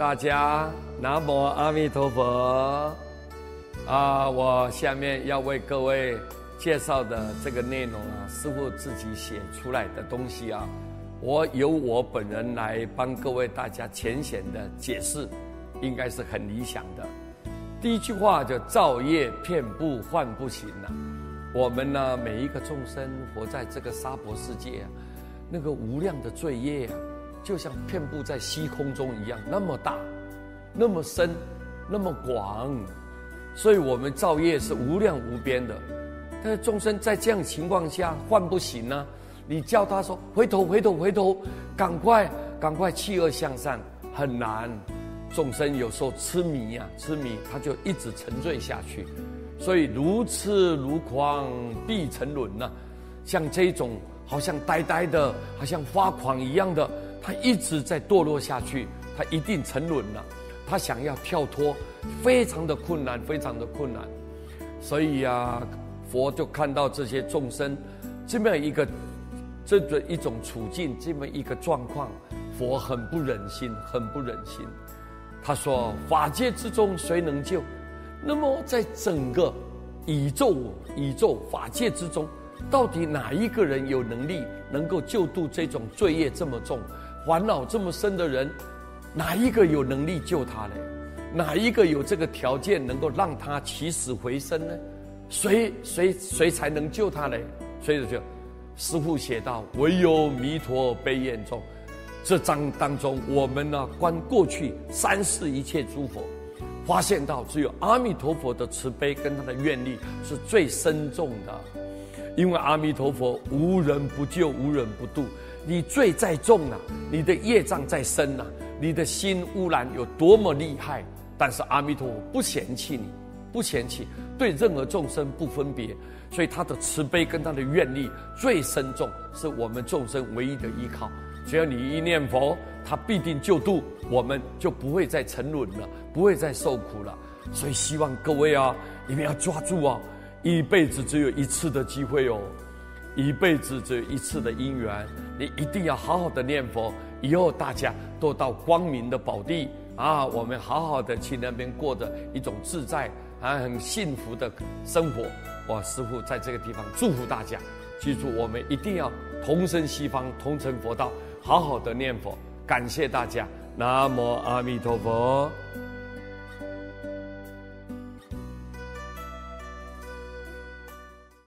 大家，南无阿弥陀佛。我下面要为各位介绍的这个内容师父自己写出来的东西我由我本人来帮各位大家浅显的解释，应该是很理想的。第一句话就造业遍布患不行我们呢，每一个众生活在这个娑婆世界那个无量的罪业就像遍布在虚空中一样，那么大，那么深，那么广，所以我们造业是无量无边的。但是众生在这样的情况下患不行你叫他说回头回头回头，赶快弃恶向善，很难。众生有时候痴迷他就一直沉醉下去，所以如痴如狂必沉沦像这种好像呆呆的，好像发狂一样的，他一直在堕落下去，他一定沉沦了。他想要跳脱，非常的困难，非常的困难。所以佛就看到这些众生这么一种处境，这么一个状况，佛很不忍心，很不忍心。他说：法界之中谁能救？那么在整个宇宙法界之中，到底哪一个人有能力能够救度这种罪业这么重、烦恼这么深的人？哪一个有能力救他呢？哪一个有这个条件能够让他起死回生呢？谁才能救他呢？所以就师父写道：唯有弥陀悲愿中。这章当中，我们观过去三世一切诸佛，发现到只有阿弥陀佛的慈悲跟他的愿力是最深重的。因为阿弥陀佛无人不救，无人不度。你罪再重你的业障再深你的心污染有多么厉害，但是阿弥陀佛不嫌弃你，不嫌弃，对任何众生不分别，所以他的慈悲跟他的愿力最深重，是我们众生唯一的依靠。只要你一念佛，他必定救度我们，就不会再沉沦了，不会再受苦了。所以希望各位你们要抓住一辈子只有一次的机会一辈子只有一次的因缘，你一定要好好的念佛，以后大家都到光明的宝地我们好好的去那边过着一种自在很幸福的生活。师父在这个地方祝福大家，记住我们一定要同生西方，同成佛道，好好的念佛。感谢大家，南无阿弥陀佛。